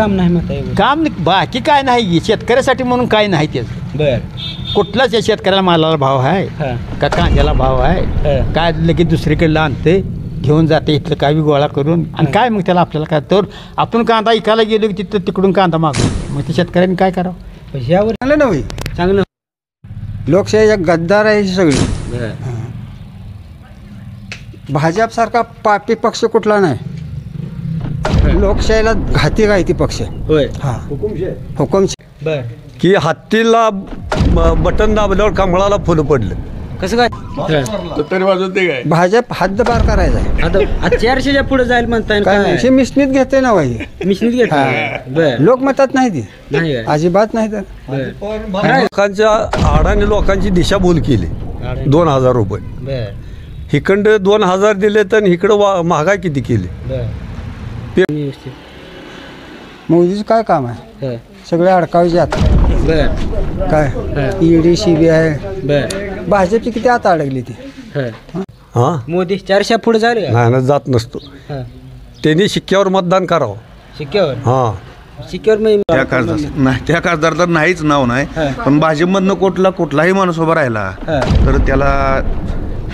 काम नाही म्हणता काम बाकी काय नाही शेतकऱ्यासाठी म्हणून काय नाही त्याचं बर कुठलाच या शेतकऱ्याला मालाला भाव आहे का कांद्याला भाव आहे काय लगेच दुसरीकडे आणते घेऊन जाते इथलं काय बी गोळा करून आणि काय मग त्याला आपल्याला काय तर आपण कांदा ऐकायला गेलो की तिथं तिकडून कांदा मागू मग ते शेतकऱ्यांनी काय करावं ह्यावर चांगलं नव्हे चांगलं लोकशाहीच्या गद्दार आहे सगळी भाजपसारखा पापी पक्ष कुठला नाही लोकशाहीला घाती गायती पक्ष होय हा हुकुमशाही बर की हत्तीला बटन दाबल्यावर कमळाला फुलं पडलं कसं काय तरी वाजवते काय भाजप हद्दपार करायचा आहे. आता 400च्या पुढे जाईल म्हणताय काय नाही, हे मिशनीत घेते ना बाई मिशनीत घेत बर लोकमतात नाही ती नाही काय? अजिबात नाही तर बर लोकांच्या आडाने लोकांची दिशाभूल केली 2000 रुपये बर इकडं 2000 दिले तर इकडं महागाई किती केली बर व्यवस्थित मोदीचं काय काम आहे हं. सगळे अडकावचे आता बर काय ईडी सीबीआय बर भाजपची किती आता अडकली ती हं. हां मोदी 400 पुढे जाईल का नाही ना जात नसतो हं. त्यांनी शिक्क्यावर मतदान करावं शिक्क्यावर हां शिक्क्यावर त्या खासदार नाही त्या खासदार तर नाहीच नाव नाही पण भाजपमधनं कुठलाही माणूस उभा राहिला तर त्याला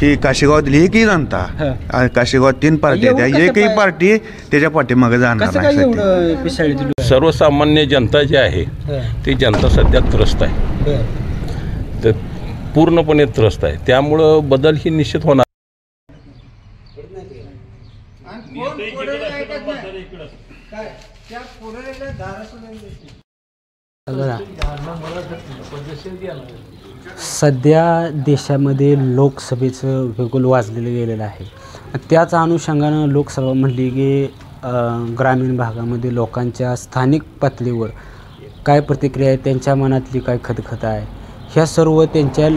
ही काशीगावातली एकही जनता काशीगावात 3 पार्टी आहेत एकही पार्टी त्याच्या पाठीमागे जाणार कसं काय नाही एवढं पिसाळी दिली सर्वसामान्य जनता जी आहे ती जनता सध्या त्रस्त आहे बर तर पूर्णपणे त्रस्त आहे त्यामुळं बदल ही निश्चित होणार सध्या देशामध्ये लोकसभेचं बिगुल वाजलेलं गेलेलं आहे त्याच अनुषंगानं लोकसभा म्हणली की ग्रामीण भागामध्ये लोकांच्या स्थानिक पातळीवर काय प्रतिक्रिया आहे त्यांच्या मनातली काय खतखत आहे ह्या सर्व त्यांच्या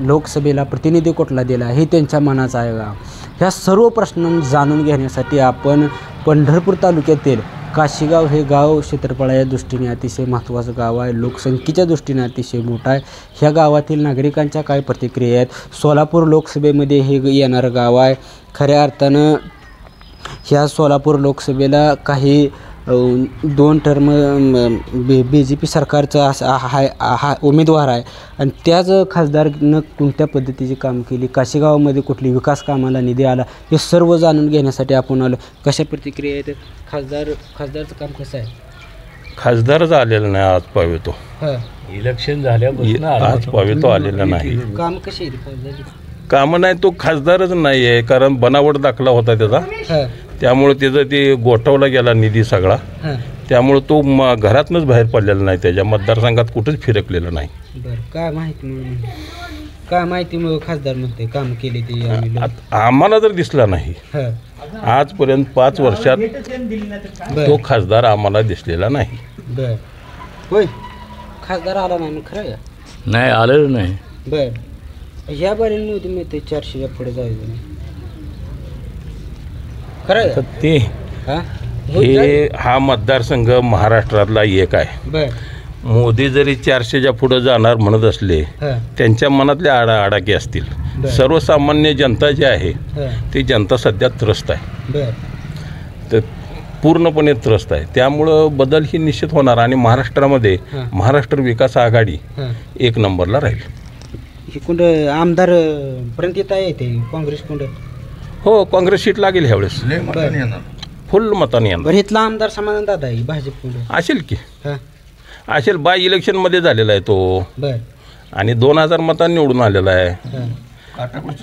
लोकसभेला प्रतिनिधी कुठला दिला हे त्यांच्या मनाचं आहे का ह्या सर्व प्रश्न जाणून घेण्यासाठी आपण पंढरपूर तालुक्यातील काशीगाव हे गाव क्षेत्रफळाच्या दृष्टीने अतिशय महत्त्वाचं गाव आहे लोकसंख्येच्या दृष्टीने अतिशय मोठं आहे ह्या गावातील नागरिकांच्या काय प्रतिक्रिया आहेत सोलापूर लोकसभेमध्ये हे येणारं गाव आहे खऱ्या अर्थानं ह्या सोलापूर लोकसभेला काही 2 टर्म BJP सरकारचा हा उमेदवार आहे आणि त्याच खासदारनं कोणत्या पद्धतीची काम केली काशीगावामध्ये कुठली विकास कामाला निधी आला हे सर्व जाणून घेण्यासाठी आपण आलो कशा प्रतिक्रिया आहेत खासदारचं काम कसं आहे खासदारच आलेला नाही आज पावेतो इलेक्शन झाल्यापासून आज पावेतो आलेला नाही काम कशी आहे खासदार कामं नाही तो खासदारच नाही आहे कारण बनावट दाखला होता त्याचा त्यामुळे त्याचा ते गोठवला गेला निधी सगळा त्यामुळे तो घरातनंच बाहेर पडलेला नाही त्याच्या मतदारसंघात कुठंच फिरकलेला नाही बरं काय माहितीमुळे खासदार म्हणते काम केले ते आम्हाला तर दिसला नाही आजपर्यंत 5 वर्षात तो खासदार आम्हाला दिसलेला नाही बर होय खासदार आला नाही खरं नाही आलेलं नाही बर ह्या बारीने होती मी ते 400 पुढे जायचं नाही खरं तर ते हा मतदारसंघ महाराष्ट्रातला एक आहे बर मोदी जरी 400च्या पुढे जाणार म्हणत असले त्यांच्या मनातले आडाके असतील सर्वसामान्य जनता जी आहे ती जनता सध्या त्रस्त आहे तर पूर्णपणे त्रस्त आहे त्यामुळं बदल ही निश्चित होणार आणि महाराष्ट्रामध्ये महाराष्ट्र विकास आघाडी 1 नंबरला राहील हे कुंड आमदार पर्यंत येत आहे ते काँग्रेस कुंड हो काँग्रेस सीट लागेल ह्यावेळेस फुल मताने येणार बरं इथला आमदार समाधान दादा आहे भाजप कुंड असेल की असेल बाय इलेक्शनमध्ये झालेला आहे तो बर आणि 2000 मतांनी निवडून आलेला आहे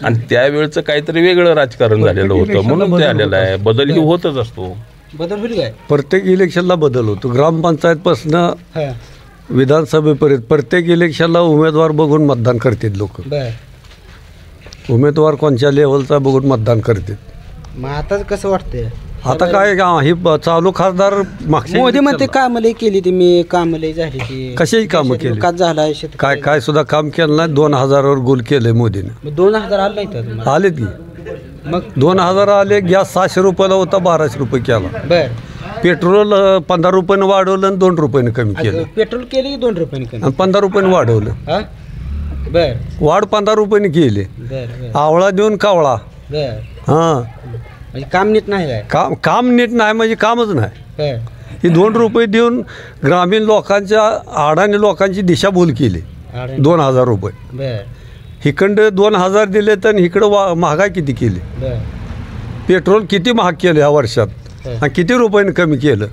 आणि त्यावेळचं काहीतरी वेगळं राजकारण झालेलं होतं म्हणून ते आलेलं आहे बदल ही होतच असतो बदल होईल काय प्रत्येक इलेक्शनला बदल होतो ग्रामपंचायतपासून विधानसभेपर्यंत प्रत्येक इलेक्शनला उमेदवार बघून मतदान करतात लोक उमेदवार कोणत्या लेवलचा बघून मतदान करतात मग आता कसं वाटतंय आता काय ही चालू खासदार मागच्या मोदी म्हणते कामले केली ती मी कामले झाली ती कशाही कामं केली विकास झाला काय सुद्धा काम केलं नाही 2000वर गोल केलंय मोदीने 2000 आलं नाही तर आलेत की मग 2000 आले गॅस 600 रुपयाला होता 1200 रुपये केला बर पेट्रोल 15 रुपयानं वाढवलं आणि 2 रुपयानं कमी केलं पेट्रोल केले की 2 रुपयाने कमी आणि 15 रुपयानं वाढवलं बर वाढ 15 रुपयाने केली बर आवळा देऊन कावळा बर हां म्हणजे काम नीट नाही काय काम नीट नाही म्हणजे कामच नाही ही 2 रुपये देऊन ग्रामीण लोकांच्या अडाणी लोकांची दिशाभूल केली. 2000 रुपये इकडं 2000 दिले तर इकडं महागाई किती केली. पेट्रोल किती महाग केलं ह्या वर्षात आणि किती रुपयाने कमी केलं.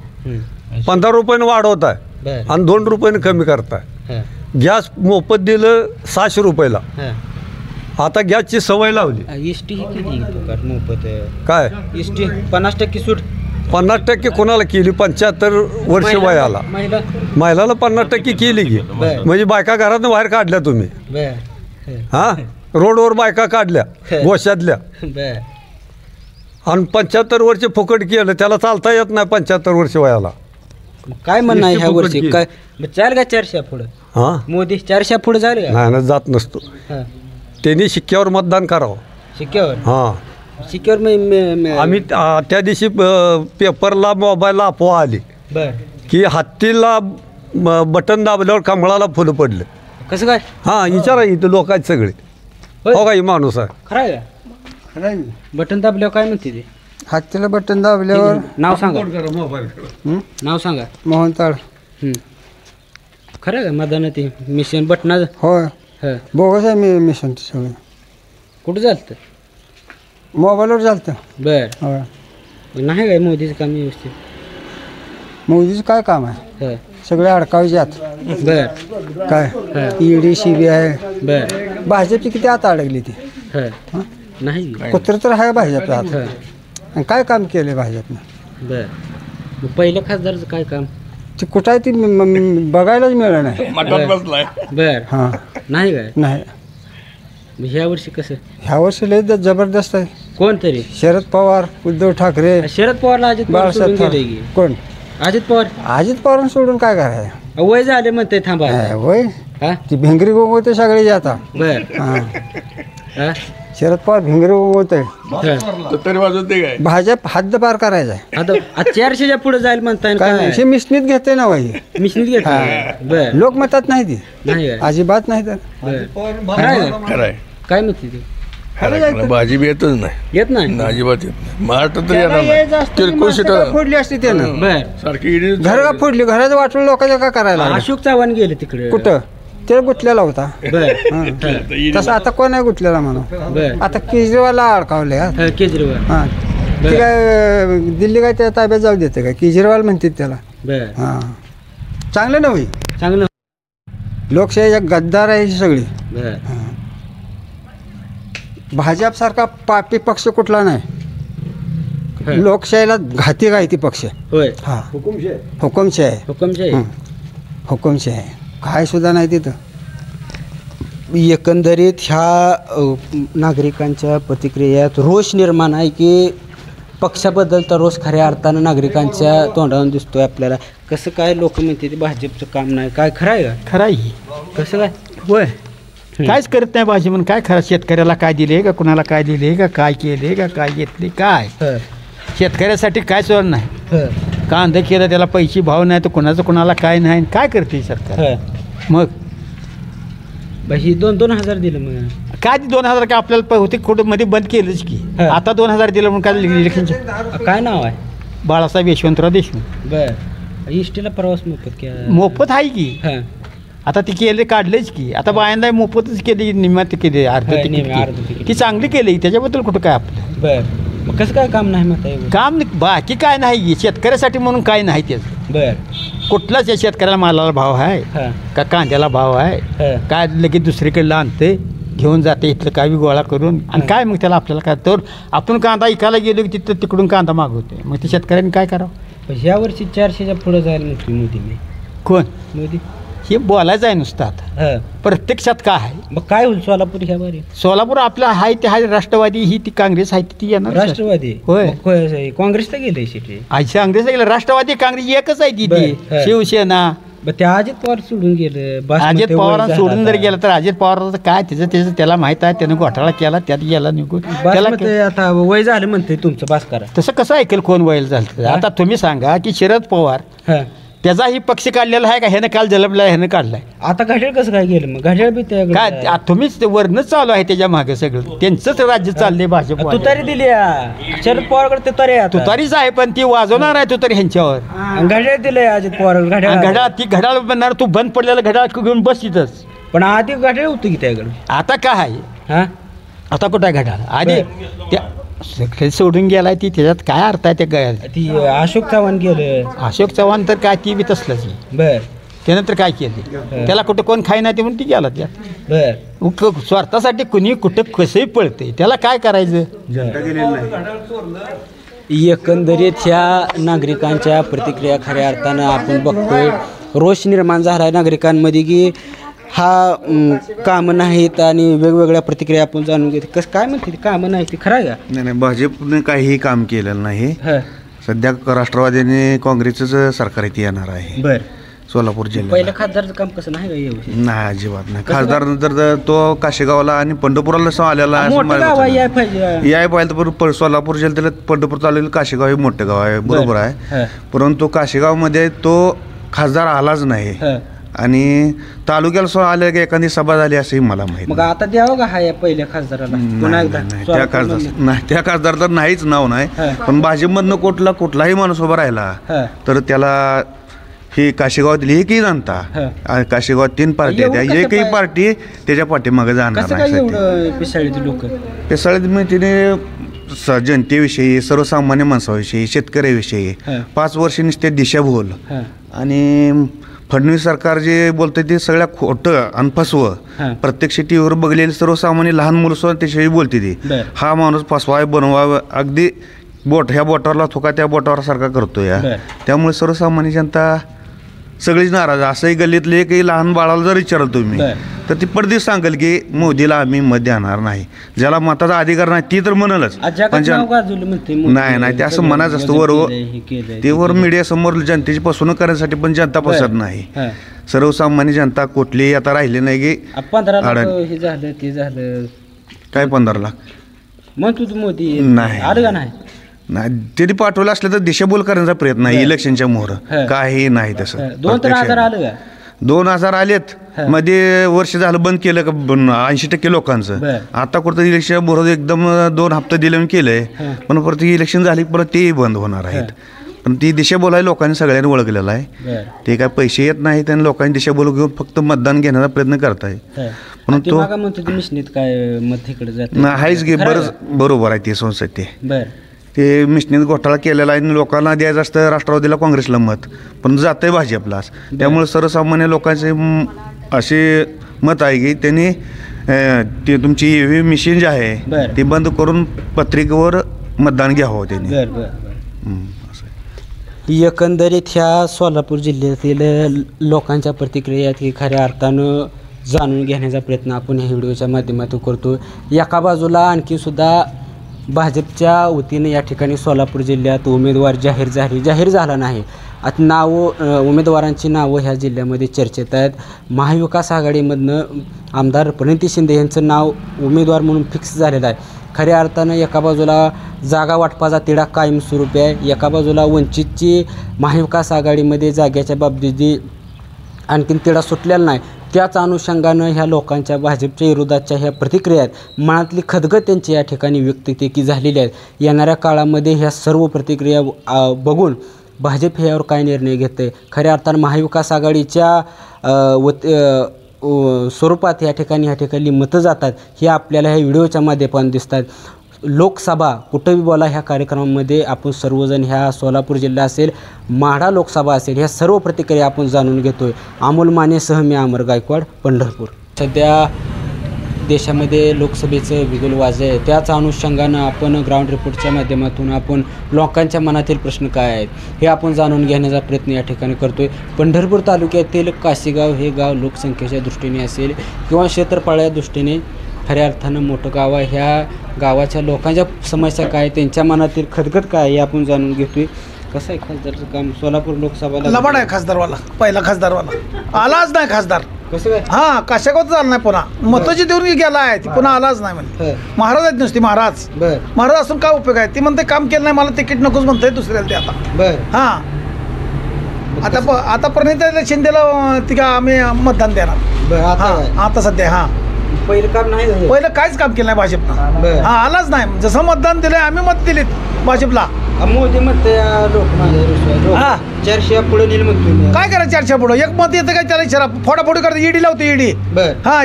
15 रुपयाने वाढवत आहे आणि 2 रुपयाने कमी करताय. गॅस मोफत दिलं 600 रुपयाला. आता गॅसची सवय लावली. एसटी मोफत काय एसटी 50% सूट. 50% कोणाला केली. 75 वर्ष वयाला महिलाला 50% केली की. म्हणजे बायका घरातून बाहेर काढल्या तुम्ही. हां रोडवर बायका काढल्या गोशातल्या. आणि 75 वर्ष फुकट केलं. त्याला चालता येत नाही 75 वर्ष वयाला. काय म्हणणं आहे ह्या वर्षी काय चाल का 400 पुढे. हां मोदी 400 पुढे झाले नाही ना जात नसतो. त्यांनी शिक्क्यावर मतदान करावं. शिक्क्यावर हां शिक्क्यावर आम्ही त्या दिवशी पेपरला मोबाईलला अफवा आली की हत्तीला बटन दाबल्यावर कमळाला फुलं पडलं. कसं काय. हां विचारा इथं लोक आहेत सगळे. हो का ही माणूस आहे. खरं आहे का. बटन दाबल्यावर काय म्हणते ते. हत्तीला बटन दाबल्यावर नाव सांगा. नाव सांगा. मोहन ताळ. खरं आहे का मतदान ते मिशन बटनाचं. होय बोगस आहे मी मिशन सगळं. कुठं झालं. मोबाईलवर चालतं. बर होय नाही काय मोदीचं काम व्यवस्थित. मोदीचं काय काम आहे. सगळे अडकावायचे आत. बर काय ईडी CBI. बर भाजपची किती आता अडकली ती. नाही कुत्र तर आहे भाजपचं आत. आणि काय काम केलं भाजपनं. बर पहिल्या खासदारचं काय काम. ते कुठं आहे ती बघायलाच मिळलं नाही. बर हां नाही काय. नाही ह्या वर्षी कसं. ह्या वर्षी लय जबरदस्त आहे. कोणतरी शरद पवार उद्धव ठाकरे शरद पवारला अजित पवार सोडून बाळासाहेब गेले की. कोण अजित पवार. अजित पवार सोडून काय करायचं. वय झाले म्हणते थांबा. वय हा ती भिंगरी गोगवते सगळे आता. बर हां शरद पवार भिंगरी गोगवते. तरी वाजवते काय. भाजप हद्दपार करायचा आहे. आता 400च्या पुढे जाईल म्हणताय काय नाही हे मिशनीत घेते ना बाई. मिशनीत घेत. बर लोकमतात नाही ती नाही काय. अजिबात नाही तर. खरं आहे का? खरंय काय म्हणते ते. भाजी बी येतच नाही. येत नाही. अजिबात येत नाही. महाराष्ट्रात तर येणार नाही. किरकोळ सीटं फोडली असती त्यानं. बर सारखी ईडी घर का फोडली घराचं वाटलं लोकांचं का करायला लागलं? अशोक चव्हाण गेले तिकडे. कुठं ते गुतलेला होता. बर तसं आता कोण आहे गुतलेला म्हणून. बर आता केजरीवालला अडकावले. केजरीवाल. हां ते काय दिल्ली काय त्या ताब्यात जाऊ देते काय. केजरीवाल म्हणतात त्याला. बर हां चांगलं ना होई. चांगलं. लोकशाहीच्या गद्दार आहे ही सगळी. बर भाजपसारखा पापी पक्ष कुठला नाही. लोकशाहीला घाती काय ती पक्ष. होय हां हुकुमशाही. हुकुमशाही. हुकुमशाही आहे. काय सुद्धा नाही तिथं. एकंदरीत ह्या नागरिकांच्या प्रतिक्रियेत रोष निर्माण आहे की पक्षाबद्दलचा रोष खऱ्या अर्थानं नागरिकांच्या तोंडावरून दिसतोय आपल्याला. कसं काय लोक म्हणते ते भाजपचं काम नाही काय. खरं आहे का. खरं आहे. कसं काय. होय काहीच करत नाही भाजी म्हणून. काय खरं शेतकऱ्याला काय दिले का कुणाला काय दिले का काय केले का काय घेतले काय. शेतकऱ्यासाठी काय सोड नाही. कांदा केलं त्याला पैसे भाव नाही तर कुणाचं कुणाला काय नाही. काय करते सरकार. मग ही 2,000 दिलं मग काय 2,000 काय आपल्याला होते कुठं मध्ये बंद केलंच की. आता 2,000 दिलं म्हणून काय इलेक्शनचे. काय नाव आहे. बाळासाहेब यशवंतराव देशमुख. बर इष्टीला प्रवास मोफत क्या. मोफत आहे की. आता ती केले काढलेच की. आता बायांदा मोफतच केली निम्यात केली अर्ध तिकीट. ती चांगली केली त्याच्याबद्दल कुठं काय आपलं. बर मग कसं काय काम नाही मग काम बाकी काय नाही. शेतकऱ्यासाठी म्हणून काय नाही त्याचं. बर कुठलाच या शेतकऱ्याला मालाला भाव आहे का कांद्याला भाव आहे काय लगेच दुसरीकडला आणते घेऊन जाते इथलं काय गोळा करून. आणि काय मग त्याला आपल्याला काय तर आपण कांदा इकायला गेलो की तिथं तिकडून कांदा मागवते. मग ते शेतकऱ्यांनी काय करावं. ह्या वर्षी 400च्या पुढे जायला म्हणतो मोदीने. कोण मोदी. हे बोलायचं आहे नुसतं आता. प्रत्यक्षात काय आहे मग काय होईल सोलापूर ह्या बारी. सोलापूर आपला आहे ते आहे राष्ट्रवादी ही ती काँग्रेस आहे ती येणार. राष्ट्रवादी होय. काँग्रेसला गेले सिटी. आज काँग्रेस गेलं राष्ट्रवादी काँग्रेस एकच आहे ती शिवसेना. त्या अजित पवार सोडून गेलं. अजित पवार सोडून जर गेलं तर अजित पवार काय त्याचं त्याला माहित आहे. त्यानं घोटाळा केला त्यात गेला निघून. त्याला आता वय झालं म्हणते तुमचं बास करा. तसं कसं ऐकेल कोण वयल झालं. आता तुम्ही सांगा की शरद पवार त्याचाही पक्ष काढलेला आहे का ह्यानं काल जलपला ह्यानं काढलाय आता घड्याळ कसं काय गेलं मग घड्याळ बी त्या काय तुम्हीच ते वरणच चालू आहे त्याच्या मागे सगळं त्यांचंच राज्य चाललंय भाजप तुतारी दिली शरद पवारकडे तुतारी आहे आता. तुतारीच आहे पण ती वाजवणार आहे तुतारी ह्यांच्यावर घड्याळ दिलंय अजित पवार घड्याळ घड्याळ ती घड्याळ बनणार तू बंद पडलेलं घड्याळ घेऊन बस तिथंच पण आधी घड्याळ होतं की त्याकडे आता काय आहे हा आता कुठं आहे घड्याळ आधी त्या सगळे सोडून गेलाय ती त्याच्यात काय अर्थ आहे त्या ती अशोक चव्हाण गेलं अशोक चव्हाण तर काय ती बी तसलंच आहे. बर त्यानं तर काय केले त्याला कुठं कोण खाई नाही ते म्हणून ती गेला त्यात बर स्वार्थासाठी कुणी कुठं कसंही पळते त्याला काय करायचं एकंदरीत ह्या नागरिकांच्या प्रतिक्रिया खऱ्या अर्थानं आपण बघतोय रोष निर्माण झाला आहे नागरिकांमध्ये की हा कामं नाहीत आणि वेगवेगळ्या प्रतिक्रिया आपण जाणून घेतो कसं काय म्हणते कामं नाही ती खरं आहे का नाही भाजपने काहीही काम केलेलं नाही. सध्या राष्ट्रवादीने काँग्रेसचं सरकार इथे येणार आहे बर सोलापूर जिल्ह्यात. पहिलं खासदारचं काम कसं नाही का येऊ नाही अजिबात नाही. खासदार नंतर तो काशेगावला आणि पंढरपूरला आलेला आहे असं मला याय पाहिजे याय पाहिजे तर सोलापूर जिल्ह्यात पंढरपूर तालुक्यात काशेगाव हे मोठं गाव आहे बरोबर आहे. परंतु काशेगावमध्ये तो खासदार आलाच नाही आणि तालुक्याला आले की एखादी सभा झाली असंही मला माहिती. मग आता द्यावं का हा या पहिल्या खासदाराला त्या खासदार नाही त्या खासदार तर नाहीच नाव नाही. पण भाजपमधनं कुठलाही माणूस उभा राहिला तर त्याला ही काशेगावातली एकही जनता काशेगावात 3 पार्टी आहेत एकही पार्टी त्याच्या पाठीमागे जाणार नाही. पिसाळीत मग तिने जनतेविषयी सर्वसामान्य माणसाविषयी शेतकऱ्याविषयी 5 वर्ष नुसते दिशाभूल आणि फडणवीस सरकार जे बोलते ते सगळ्या खोटं आणि फसवं प्रत्यक्ष टीव्हीवर बघलेली सर्वसामान्य लहान मुलं सुद्धा त्याशिवाय बोलते ती हा माणूस फसवाय बनवावं अगदी ह्या बोटावरला थोका त्या बोटावर सारखा करतो या. त्यामुळे सर्वसामान्य जनता सगळीच नाराज. असंही गल्लीतले एकही लहान बाळाला जर विचारलं तुम्ही तर ती पडदेश सांगेल की मोदीला आम्ही मत देणार नाही. ज्याला मताचा अधिकार नाही ती तर म्हणलच पण नाही ते असं म्हणायचं असतं बरोबर ते वर मीडिया समोर जनतेची फसवणूक करण्यासाठी पण जनता पसरत नाही. सर्वसामान्य जनता कुठलीही आता राहिली नाही की 15 लाख झालं ते झालं काय 15 लाख मग तुझं मोदी नाही आलं का नाही तरी पाठवलं असलं तर दिशाभूल करण्याचा प्रयत्न आहे इलेक्शनच्या मोहर काही नाही तसं. 2,000 आलं का 2,000 आलेत मध्ये वर्ष झालं बंद केलं का 80% लोकांचं. आता कुठं इलेक्शन बरोबर एकदम 2 हप्ते दिलं केलंय पण परत इलेक्शन झाली परत तेही बंद होणार आहेत. पण ती दिशाभूल आहे लोकांनी सगळ्यांनी ओळखलेलं आहे. ते काय पैसे येत नाहीत आणि लोकांनी दिशाभूल घेऊन फक्त मतदान घेण्याचा प्रयत्न करताय. परंतु काय मत इकडे जात नाहीच घे बरोबर आहे ते संसद ते मिशनीत घोटाळा केलेला आहे आणि लोकांना द्यायचं असतं राष्ट्रवादीला काँग्रेसला मत पण जातंय भाजपलाच. त्यामुळे सर्वसामान्य लोकांचे असे मत आहे की त्यांनी ते तुमची EVM मशीन जे आहे ती बंद करून पत्रिकेवर मतदान घ्यावं त्यांनी. एकंदरीत ह्या सोलापूर जिल्ह्यातील लोकांच्या प्रतिक्रिया की खऱ्या अर्थानं जाणून घेण्याचा प्रयत्न आपण ह्या व्हिडिओच्या माध्यमातून करतो. एका बाजूला आणखी सुद्धा भाजपच्या वतीने या ठिकाणी सोलापूर जिल्ह्यात उमेदवार जाहीर झाला नाही. आता उमेदवारांची नावं ह्या जिल्ह्यामध्ये चर्चेत आहेत. महाविकास आघाडीमधनं आमदार प्रणिती शिंदे यांचं नाव उमेदवार म्हणून फिक्स झालेलं आहे. खऱ्या अर्थानं एका बाजूला जागा वाटपाचा तिढा कायमस्वरूपी आहे. एका बाजूला वंचितची महाविकास आघाडीमध्ये जाग्याच्या बाबतीत आणखीन तिढा सुटलेला नाही. त्याच अनुषंगानं ह्या लोकांच्या भाजपच्या विरोधाच्या ह्या प्रतिक्रिया आहेत मनातली खदगत त्यांची या ठिकाणी व्यक्त की झालेली आहेत. येणाऱ्या काळामध्ये ह्या सर्व प्रतिक्रिया बघून भाजप ह्यावर काय निर्णय घेते खऱ्या अर्थानं महाविकास आघाडीच्या स्वरूपात ह्या ठिकाणी मतं जातात हे आपल्याला ह्या व्हिडिओच्या माध्यमातून दिसतात. लोकसभा कुठंही बोला ह्या कार्यक्रमामध्ये आपण सर्वजण ह्या सोलापूर जिल्हा असेल माढा लोकसभा असेल ह्या सर्व प्रतिक्रिया आपण जाणून घेतोय. अमोल मानेसह मी अमर गायकवाड पंढरपूर. सध्या देशामध्ये लोकसभेचं बिगुल वाजलं आहे त्याच अनुषंगानं आपण ग्राउंड रिपोर्टच्या माध्यमातून आपण लोकांच्या मनातील प्रश्न काय आहेत हे आपण जाणून घेण्याचा प्रयत्न या ठिकाणी करतोय. पंढरपूर तालुक्यातील काशीगाव हे गाव लोकसंख्येच्या दृष्टीने असेल किंवा क्षेत्रफळाच्या दृष्टीने खऱ्या अर्थानं मोठं गाव आहे. ह्या गावाच्या लोकांच्या समस्या काय त्यांच्या मनातील खदगत काय हे आपण जाणून घेतोय. कसं आहे खासदारचं काम सोलापूर लोकसभेला लबाड आहे खासदारवाला पहिला खासदारवाला आलाच नाही खासदार कसं काय हा काशागावच झाला नाही पुन्हा मताची देऊन गेला आहे ती पुन्हा आलाच नाही म्हणजे महाराज आहेत नुसती महाराज असून काय उपयोग आहे ती म्हणते काम केलं नाही मला तिकीट नकोच म्हणते दुसऱ्याला ते आता बर हा आता प्रणिता शिंदेला ती का आम्ही मतदान देणार. आता सध्या पहिलं काम नाही पहिलं काहीच काम केलं नाही भाजपनं. आलाच नाही. जसं मतदान दिलंय आम्ही मत दिलीत भाजपला. मोदी म्हणते लोक चर्चा पुढे नेल म्हणतो. काय करायचं चर्चा पुढे एक मत येतं काय त्याला इशारा फोडाफोडी करतो. ईडी लावतो ईडी.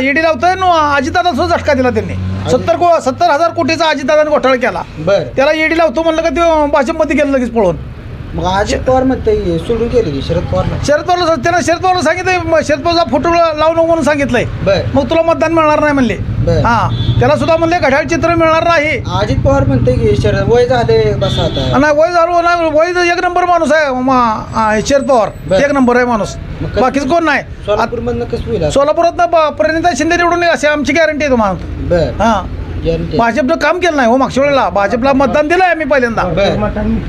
ईडी लावतोय अजितदादा सुद्धा झटका दिला त्यांनी. 70,000 कोटीचा अजितदादाने घोटाळा केला. त्याला ईडी लावतो म्हणलं का ते भाजपमध्ये गेलं लगेच पळून. मग अजित पवार म्हणते सोडून गेले की शरद पवारला त्यांना शरद पवारला सांगितलंय शरद पवारचा फोटो लावू नको म्हणून सांगितलंय. मग तुला मतदान मिळणार नाही म्हणले. त्याला सुद्धा म्हणले घड्याळ चित्र मिळणार नाही. अजित पवार म्हणते की शरद वय झाले बस आता. नाही वय झालं नाही. वय एक नंबर माणूस आहे शरद पवार. एक नंबर आहे माणूस. बाकीच कोण नाही. सोलापूर मधनं कसं होईल. सोलापुरात प्रणिता शिंदे निवडून असे आमची गॅरंटी आहे तुम्हाला. भाजपनं काम केलं नाही हो. मागच्या वेळेला भाजपला मतदान दिलंय आम्ही पहिल्यांदा.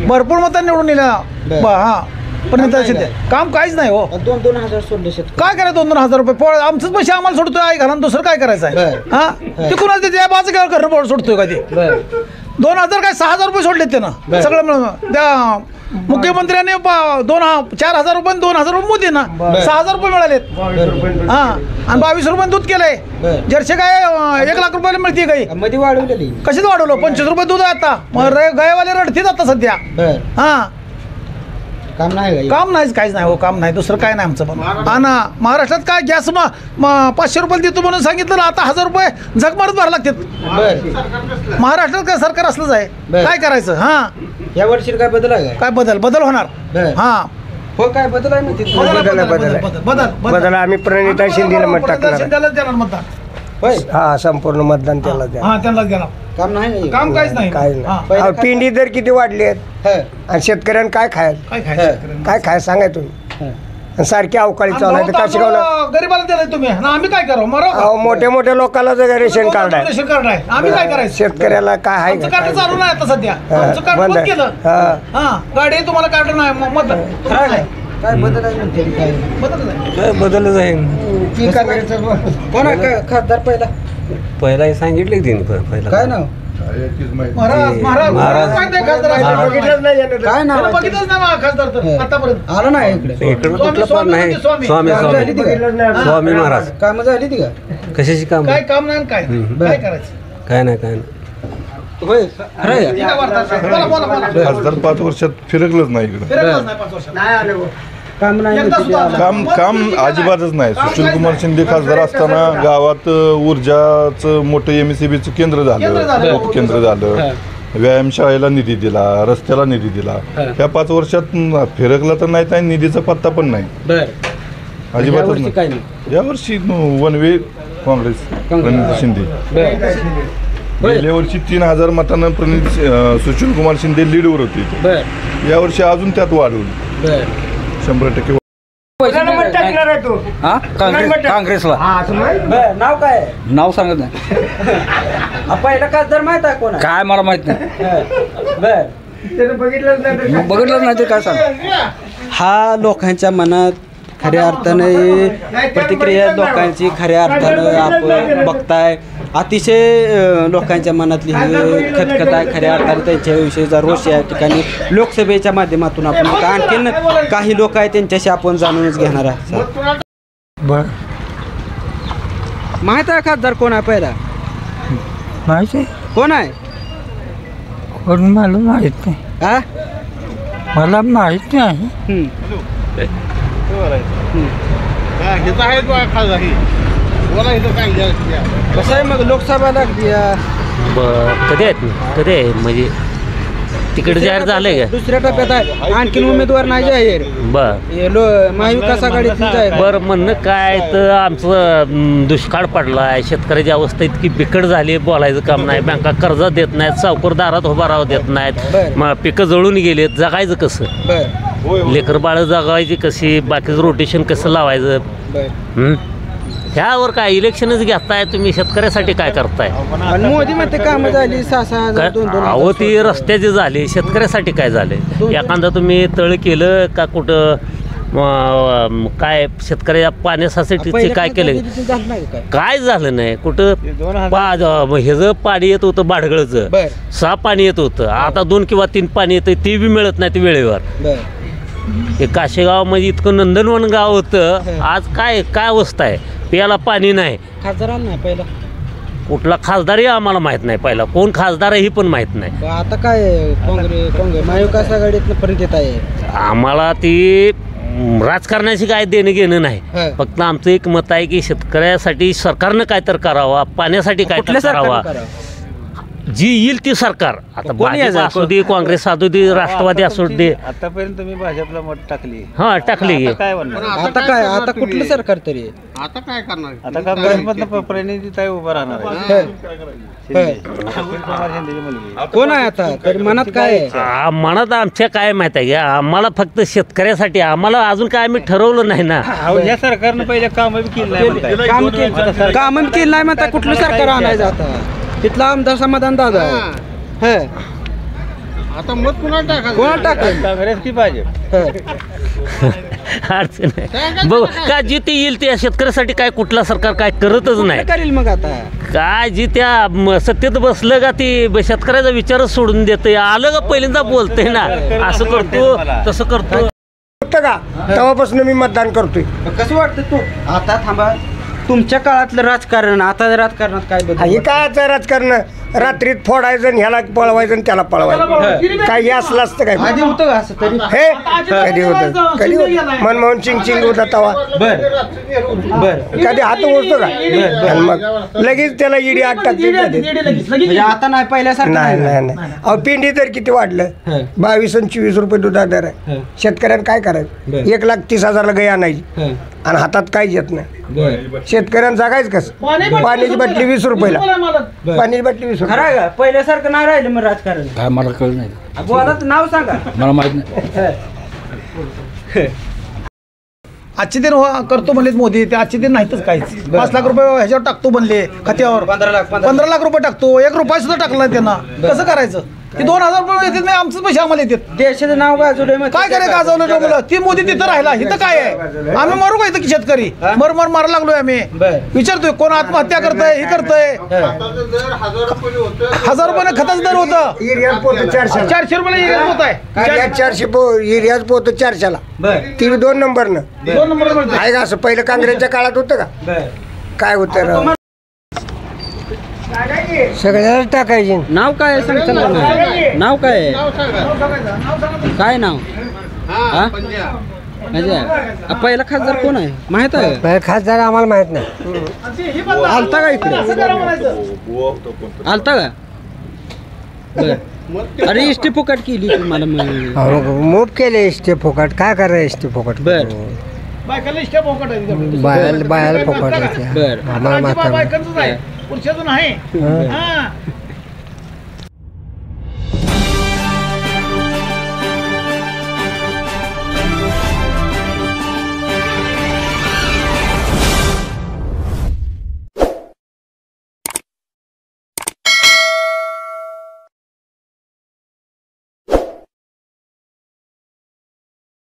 भरपूर मतदान निवडून दिलं. प्रणिता शिंदे काम काहीच नाही हो. 2,000 सोडले काय करायचं 2,000 रुपये आमचंच पैसे आम्हाला सोडतोय आई घरात. दुसरं काय करायचं आहे. ते कुणाला त्या बाजू घर बोर्ड सोडतोय का ते. 2,000 काय 6,000 रुपये सोडलेत त्यानं सगळं मिळून. त्या मुख्यमंत्र्याने 4,000 रुपये 2,000 रुपये मोदींना 6,000 रुपये मिळालेत. आणि 22 रुपये दूध केलंय. जर्सी काय 1 लाख रुपयाला मिळते गाई. मध्ये वाढवलेली कशीच वाढवलं. 25 रुपये दूध आहे आता. गायवाले रडतील आता सध्या. काम नाही काहीच नाही हो. काम नाही दुसरं काय नाही आमचं. पण आणि महाराष्ट्रात काय गॅस 500 रुपये देतो म्हणून सांगितलं ना. आता 1,000 रुपये झगमारत भरायला लागतात. महाराष्ट्रात काय सरकार असलंच आहे. काय करायचं. या वर्षी काय बदल आहे. काय बदल होणार. हो काय बदल आहे. बदल आम्ही प्रणिता शिंदेला मत टाकणार. शिंदेलाच देणार मतदान. संपूर्ण मतदान त्याला द्या. त्यांनाच देणार. काम नाही. काम काहीच नाही. काय नाही. पिंडी दर किती वाढली आहेत. आणि शेतकऱ्यांना काय खायला सांगाय तुम्ही. सारखी अवकाळी चालू आहे. काशीगावला गरीबाला दिलाय तुम्ही. आम्ही काय करावं. मोठ्या लोकांना जर रेशन कार्ड आहे. रेशन कार्ड आहे. आम्ही काय करायचं. शेतकऱ्याला काय आहे. कार्ड चालू नाही आता सध्या. आमचं कार्ड बंद केलं. गाडी तुम्हाला कार्ड नाही. मत काय बदल आहे म्हणते. काय बदलच आहे. कोण आहे खासदार पहिला सांगितले पहिला काय नाव. महाराज काय नाव बघितलंच नाही खासदार तर आतापर्यंत आलं नाही इकडे. स्वामी महाराज काम झाली ती का. कशाची काम. काय काम नाही. काय करायचं. काय नाही. खासदार 5 वर्षात फिरकलंच नाही इकडं. काम अजिबातच नाही. सुशीलकुमार शिंदे खासदार असताना गावात ऊर्जाचं मोठं MSEBचं केंद्र झालं. उपकेंद्र झालं. व्यायामशाळेला निधी दिला. रस्त्याला निधी दिला. ह्या 5 वर्षात फिरकला तर नाही. त्या निधीचा पत्ता पण नाही. अजिबातच नाही. यावर्षी 1 वे काँग्रेस प्रणिता शिंदे. गेल्या वर्षी 3,000 मतांना सुशीलकुमार शिंदे लीडवर होते. यावर्षी अजून त्यात वाढवली. 100% काँग्रेसला. नाव काय. नाव सांगत नाही. पहिला खासदार माहित आहे कोण. काय मला माहित नाही. बघितलंच नाही ते काय सांग. हा लोकांच्या मनात खऱ्या अर्थाने प्रतिक्रिया लोकांची खऱ्या अर्थानं आपण बघताय. अतिशय लोकांच्या मनातली ही खतखत आहे. खऱ्या अर्थाने त्यांच्याविषयीचा रोष या ठिकाणी लोकसभेच्या माध्यमातून आपण आणखीन काही लोक आहेत त्यांच्याशी आपण जाणूनच घेणार आहोत. माहित आहे खासदार कोण आहे पहिला. माहिती कोण आहे. मला माहित नाही. मला माहित नाही. कसं आहे मग लोकसभा लागली. कधी आहे म्हणजे तिकीट जाहीर झालंय का. दुसऱ्या टप्प्यात आहे. आणखीन उमेदवार नाही जाहीर. महाविकास आघाडीत जाहीर. बरं म्हणणं काय तर आमचं दुष्काळ पडलाय. शेतकऱ्याची अवस्था इतकी बिकट झाली बोलायचं काम नाही. बँका कर्ज देत नाहीत. सावकार दारात उभा राहू देत नाहीत. मग पिकं जळून गेलेत. जगायचं कसं. लेकर बाळ जगायची कशी. बाकीचं रोटेशन कसं लावायचं. ह्यावर काय इलेक्शनच घेताय तुम्ही. शेतकऱ्यासाठी काय करताय. मोदी म्हणते काम झाली 6,000 अहो ती रस्त्याची झाली. शेतकऱ्यासाठी काय झाले. एखादा तुम्ही तळ केलं का कुठं काय शेतकऱ्या पाण्यासाठी काय केलं. काय झालं नाही कुठं. ह्याचं पाणी येत होतं बाडगळचं 6 पाणी येत होतं. आता 2 किंवा 3 पाणी येतं. ती बी मिळत नाही वेळेवर. हे काशेगावमध्ये इतकं नंदनवन गाव होतं, आज काय अवस्था आहे. प्यायला पाणी नाही. खासदार आला नाही पहिला. कुठला खासदारही आम्हाला माहीत नाही. पहिला कोण खासदार आहे ही पण माहीत नाही. आता काय काँग्रेस महाविकास आघाडीतनं परत येत आहे. आम्हाला ती राजकारणाशी काय देणं घेणं नाही. फक्त आमचं एक मत आहे की शेतकऱ्यासाठी सरकारनं काय तर करावा, पाण्यासाठी काय तर करावा. जी येईल ती सरकार, आता भाजप असू दे, काँग्रेस असू दे, राष्ट्रवादी असू दे. आतापर्यंत तुम्ही भाजपला मत टाकली. हा टाकली. आता कुठलं सरकार तरी आता काय करणार? आता काँग्रेसमधनं प्रणितीताई उभं राहणार कोण आहे आता तरी मनात काय आहे? मनात आमच्या काय माहित आहे का, आम्हाला फक्त शेतकऱ्यासाठी, आम्हाला अजून काय आम्ही ठरवलं नाही ना. या सरकारनं पहिले कामं केलं नाही. काम केलं नाही म्हणता कुठलं सरकार आणायचं आता? तिथला आमदार समाधान दादा आता मत कोणाला टाकायचं? काँग्रेस की भाजप? अडचण आहे बघ का, जी ती येईल त्या शेतकऱ्यासाठी काय कुठला सरकार काय करतच नाही. करेल मग आता काय जी त्या सत्तेत बसलं का ती शेतकऱ्याचा विचारच सोडून देते. आलं का पहिल्यांदा बोलते ना, असं करतो तसं करतो का, तेव्हापासून मी मतदान करतोय. कसं वाटतं तू आता थांबा, तुमच्या काळातलं राजकारण आता राजकारणात काय बदल? हे काय राजकारण, रात्रीत फोडायचं आणि ह्याला पळवायचं आणि त्याला पळवायचं, काय हे असलं असतं काय? आधी होतं का असं तरी? हे कधी होतं मनमोहन सिंग होता तवा. बर कधी हात ओढतो का? आणि मग लगेच त्याला ईडी आत टाकते. म्हणजे आता नाही पहिल्यासारखं नाही. अहो पिंडी तर किती वाढलं, 22 आणि 24 रुपये दुधा दर आहे. शेतकऱ्यांना काय करायचं? 1,30,000ला गाय आणायची आणि हातात काहीच येत नाही. शेतकऱ्यांना जगायचं कसं? पाण्याची बाटली 20 रुपयाला, पाण्याची बाटली 20 खरं आहे का? पहिल्यासारखं नाही राहिलं मग राजकारण. काय मला कळलं नाही. बोला नाव सांगा. मला माहित नाही. आजचे दिन करतो म्हणले मोदी, ते आजचे दिन नाहीतच काहीच. 5 लाख रुपये ह्याच्यावर टाकतो म्हणले खात्यावर. 15 लाख रुपये टाकतो, 1 रुपया सुद्धा टाकला नाही त्यांना. कसं करायचं? ते 2,000 रुपये येतात नाही, आमचं पैसे आम्हाला येतात. देशाचं नाव गाजवलंय काय करे गाजवलं डोंबलं? ती मोदी तिथं राहिला, इथं काय आहे? आम्ही मरू का इथं की शेतकरी? मारायला लागलोय आम्ही. विचारतोय कोण आत्महत्या करतंय, हे करतंय. 1,000 रुपये खताचं दर होतं. युरियात पोत 400 रुपये युरिया होत आहे. 400 युरियाच पोत 400ला, ती 2 नंबरनं. 2 नंबर आहे का असं? पहिलं काँग्रेसच्या काळात होतं का? काय होतं? सगळ्याला टाकायचे. नाव काय सांगता? नाव काय काय नाव? पहिला खासदार कोण आहे माहित आहे? खासदार आम्हाला माहित नाही. आलता का इकडे? आलता का? अरे इष्टी फुकट केली तुम्हाला. मूप केले इष्टे फुकट. काय करायचं इष्टे फुकट? बायकाला बायाला फुकट. आम्हाला पुरुषाचं नाही.